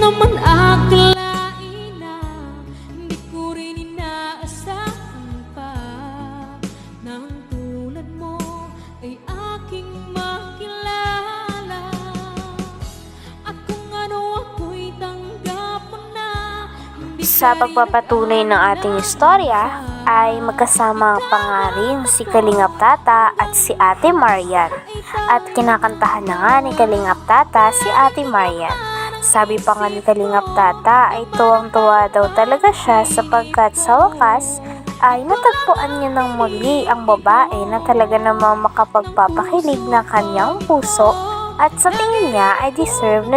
naman akalain na hindi ko rin inaasahan pa nang tulad mo ay aking makilala. At kung ano ako'y tanggap mo na. Sa pagpapatunay ng ating istorya ay magkasama pa nga rin si Kalingap Tata at si Ate Marian. At kinakantahan na nga ni Kalingap Tata si Ate Marian. Sabi pa nga ni Kalingap Tata ay tuwang-tuwa daw talaga siya sapagkat sa wakas ay natagpuan niya ng muli ang babae na talaga namang makapagpapakilig ng kanyang puso at sa tingin niya ay deserve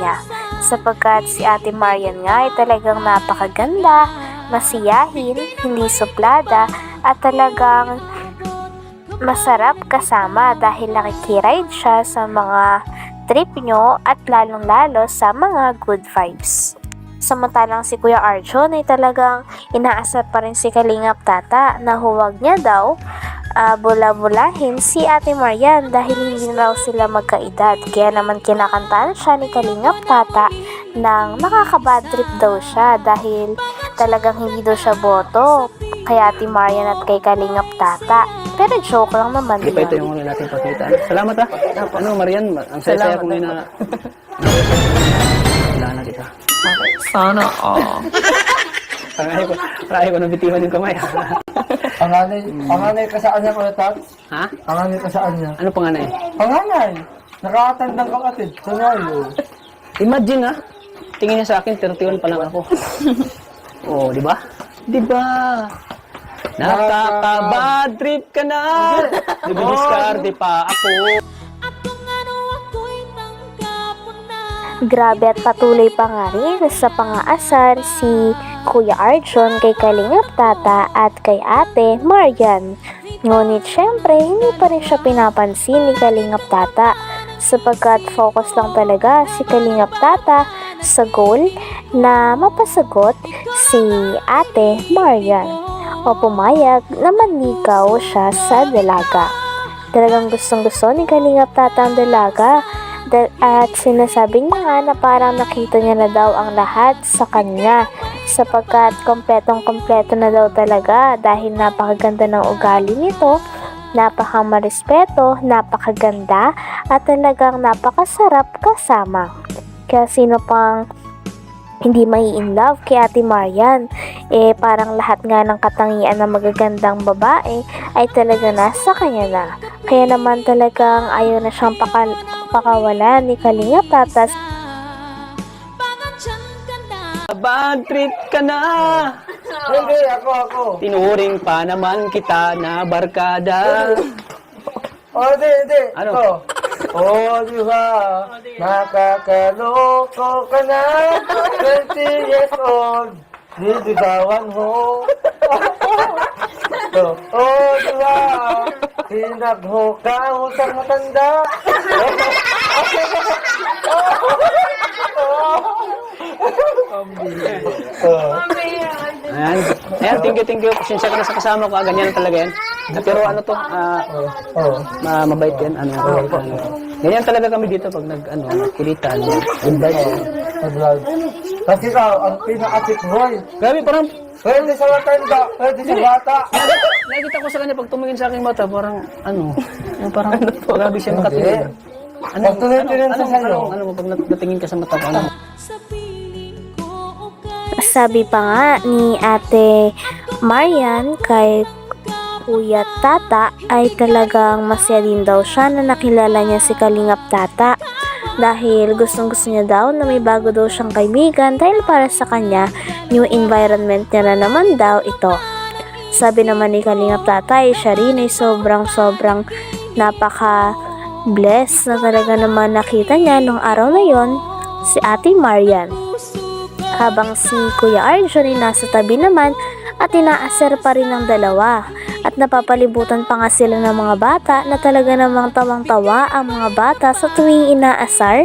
niya. Sapagkat si Ate Marian nga ay talagang napakaganda, masiyahin, hindi suplada at talagang masarap kasama dahil nakikiride siya sa mga trip nyo at lalong-lalo sa mga good vibes. Samantalang si Kuya Arjon ay talagang inaasar pa rin si Kalingap Tata na huwag niya daw bula-bulahin si Ate Marian dahil hindi na raw sila magkaedad. Kaya naman kinakantahan siya ni Kalingap Tata nang nakaka-bad trip daw siya dahil talagang hindi daw siya boto kay Ate Marian at kay Kalingap Tata. Pero joke lang naman Hindi pa ito yung una natin pakita. Salamat ha. Ano Marian, ang saya-saya ko ngayon na wala na kita. Sana Parang ko nabitiwan yung kamay. Panganay ka saan niya, Kuya Tats? Ha? Panganay ka saan niya? Ano panganay? Panganay! Nakakatandang kapatid. Sanayo. Imagine ha, tingin niya sa akin, 31 pa lang ako. Oo, di ba? Di ba? Nakaka-bad trip ka na! Di ba diskarte pa ako? At kung ano ako'y tanggap mo na. Grabe at patuloy pa nga rin sa pangaasar si Kuya Arjon kay Kalingap Tata at kay Ate Marian. Ngunit syempre hindi pa rin siya pinapansin ni Kalingap Tata sapagkat focus lang talaga si Kalingap Tata sa goal na mapasagot si Ate Marian o pumayag na manligaw siya sa dalaga. Talagang gustong-gusto ni Kalingap Tata ang dalaga at sinasabi niya nga na parang nakita niya na daw ang lahat sa kanya sapagkat kompletong-kompleto na daw talaga dahil napakaganda ng ugali nito, napakamarespeto, napakaganda at talagang napakasarap kasama. Kaya sino pang hindi mai-in love kay Ate Marian? Parang lahat nga ng katangian ng magagandang babae ay talaga nasa kanya na. Kaya naman talagang ayaw na siyang pakawalan ni Kalingap Tata. Pangandyan ka na. Bad trip ka na! Hindi, ako. Tinuring pa naman kita na barkada. Hindi. Ano? Di ba? Nakakaloko ka na. 20 years old. Niligawan mo. Di ba? Sinagho ka usang matanda. Ayan, thank you. Pasensya ka na sa kasama ko. Ganyan talaga yan. Pero ano to, mabait yan. Ganyan talaga kami dito pag nagkilitan. Kasi ikaw, ang pinaka-chick boy. Grabe, parang Pwede sa matanda, pwede sa bata. nakikita ko sa kanya pag tumingin sa aking mata, parang parang grabe siya makatingin. Pag tuloy-tuloy sa sayo. Ano mo, pag natingin ka sa mata ko, ano? Sa piling ko o kay Sabi pa nga ni Ate Marian kay Kuya Tata ay talagang masaya din daw siya na nakilala niya si Kalingap Tata dahil gustong-gusto niya daw na may bago daw siyang kaibigan dahil para sa kanya new environment niya na naman daw ito. Sabi naman ni Kalingap Tata ay siya rin ay sobrang napaka-blessed na talaga naman nakita niya nung araw na yon si Ate Marian. Habang si Kuya Arjon ay nasa tabi naman at inaasar pa rin ng dalawa. At napapalibutan pa nga sila ng mga bata na talaga namang tawang-tawa ang mga bata sa tuwing inaasar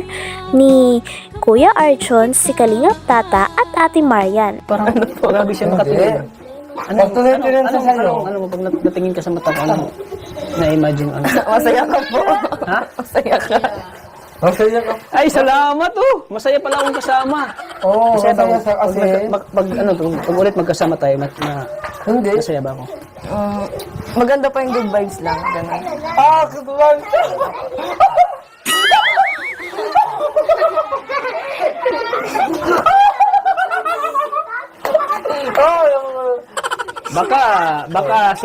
ni Kuya Arjon, si Kalingap Tata at Ate Marian. Parang grabe siya makatingin. Pag tuloy-tuloy sa sayo. Ano mo, pag natingin ka sa mata ko, ano? Na-imagine, ano? Masaya ka po. Ha? Masaya ka. Masaya ka. Ay, salamat oh. Masaya pala akong kasama. Oo, Masaya ba masaya ako? sa kasi. Pag ulit magkasama tayo, Hindi. masaya ba ako? Maganda pa yung good vibes lang. Ganun. Katulang. Baka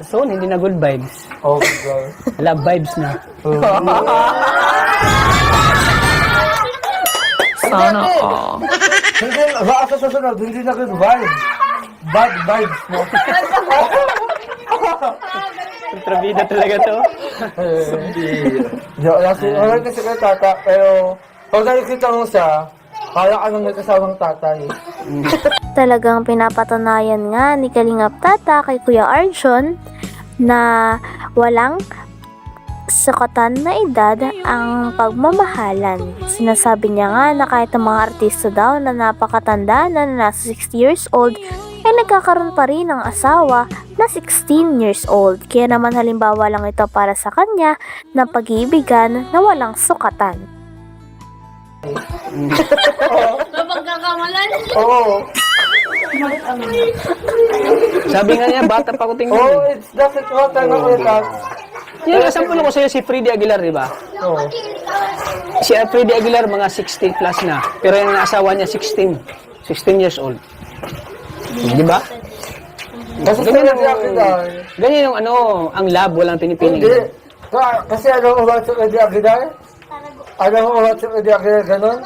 soon hindi na good vibes. Oh, God. Love vibes na. Sana all. Hindi, baka sa susunod, hindi na good vibes. Bad vibes mo. Kontrabida talaga to. Wala kasi kay tata, pero pag nakikita mo siya, kaya ka nang may kasamang tatay. Talagang pinapatunayan nga ni Kalingap Tata kay Kuya Arjun na walang sukatan na edad ang pagmamahalan. Sinasabi niya nga na kahit ang mga artista daw na napakatanda na nasa 60 years old ay nagkakaroon pa rin ng asawa na 16 years old. Kaya naman halimbawa lang ito para sa kanya ng pag-iibigan na walang sukatan. Oo. Sabi nga niya, bata pa ko tingnan. Oh, it's doesn't matter na ulit at. Yung kasampulo ko sa'yo si Freddy Aguilar, di ba? Oo. Si Freddy Aguilar, mga 60 plus na. Pero yung asawa niya, 16 years old. Di ba? Kasi Ganyan sila di Aguilar. Ganyan yung ang love, walang pinipiling. Hindi. Kasi ano mo ba sa di Aguilar? Ano mo ba sa di Aguilar ganun?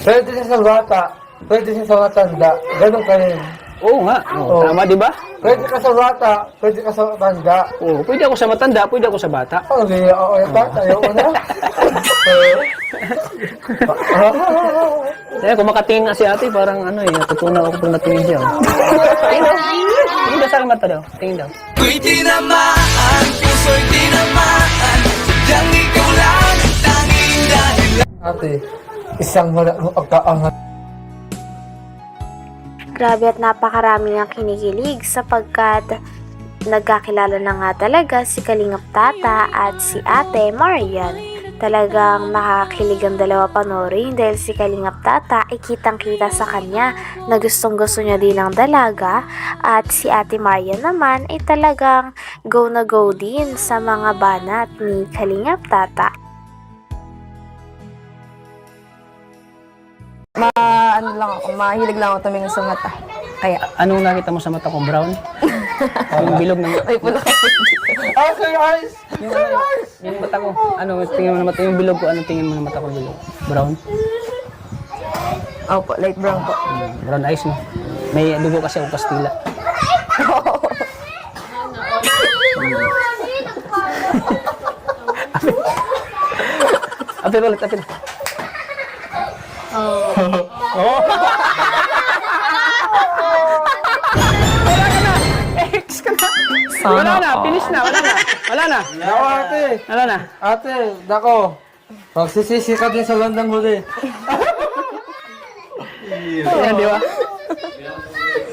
Pwede siya sa bata. Pwede siya sa matanda. Ganun ka rin. Oo nga. Oo. Tama, di ba? Pwede ka sa bata. Pwede ka sa matanda. Oo, pwede ako sa matanda, pwede ako sa bata. Okay, ako yung bata. Ayoko na. Kaya kung makatingin nga si ate, parang natutunan ako pag natingin siya. Tingin daw sa aking mata daw. Tingin daw. Ko'y tinamaan, puso'y tinamaan, sadyang ikaw lang ang tanging dahilan. Ate, isang wala mo pagkaangat. Grabe at napakarami ang kinikilig sapagkat nagkakilala na nga talaga si Kalingap Tata at si Ate Marian. Talagang nakakilig ang dalawa panoorin dahil si Kalingap Tata ay kitang-kita sa kanya na gustong-gusto niya din ang dalaga at si Ate Marian naman ay talagang go na go din sa mga banat ni Kalingap Tata. Mahilig lang ako tumingin sa mata. Kaya, Anong nakita mo sa mata ko? Brown? Yung bilog ng... ay pula ka. Okay, guys! Yung mata ko. Tingin mo na mata? Yung bilog ko, tingin mo na mata ko bilog? Brown? Opo, light brown po. Brown eyes mo. May dugo kasi ako Kastila. Apil ulit, apil. Wala na, finish na, wala na. Nako, ate! Wala na. Ate, nako! Magsisisi ka din sa landang huli. Ayan, di ba?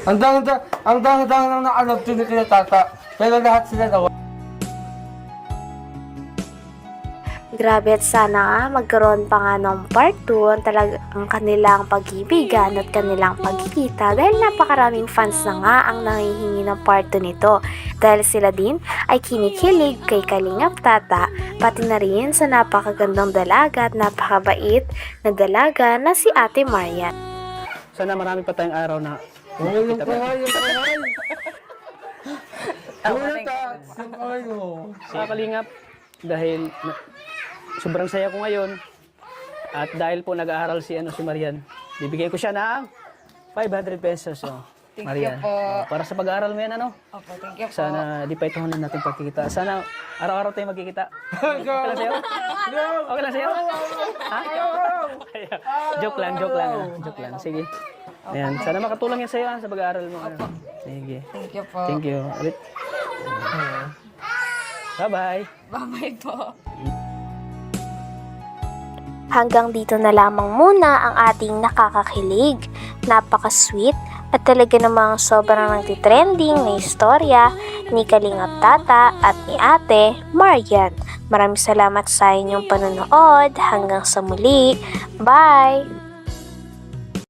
Ang dang lang nakalab to ni kina tata. Pero lahat sila nawa. Grabe at sana nga magkaroon pa nga ng part 2 ang kanilang pag-ibigan at kanilang pagkikita dahil napakaraming fans na nga ang nangihingi ng part 2 nito dahil sila din ay kinikilig kay Kalingap Tata pati na rin sa napakagandang dalaga at napakabait na dalaga na si Ate Marian. Sana marami pa tayong araw na Yung kaway! Yung kaway mo. sa Kalingap dahil sobrang saya ko ngayon at dahil po nag-aaral si Marian, bibigay ko siya ng 500 pesos. Marian. Para sa pag-aaral mo yan, Opo, thank you po. Sana di pa ito na natin pagkikita. Sana araw-araw tayo magkikita. Okay lang sa'yo? Okay lang sa'yo? Ha? Joke lang. Joke lang. Sige. Ayan. Sana makatulong yan sa'yo sa pag-aaral mo. Sige. Thank you po. Thank you. Ulit. Bye-bye. Bye-bye po. Hanggang dito na lamang muna ang ating nakakakilig, napaka-sweet at talaga namang sobrang nagtitrending na istorya ni Kalingap Tata at ni Ate Marian. Maraming salamat sa inyong panonood. Hanggang sa muli. Bye!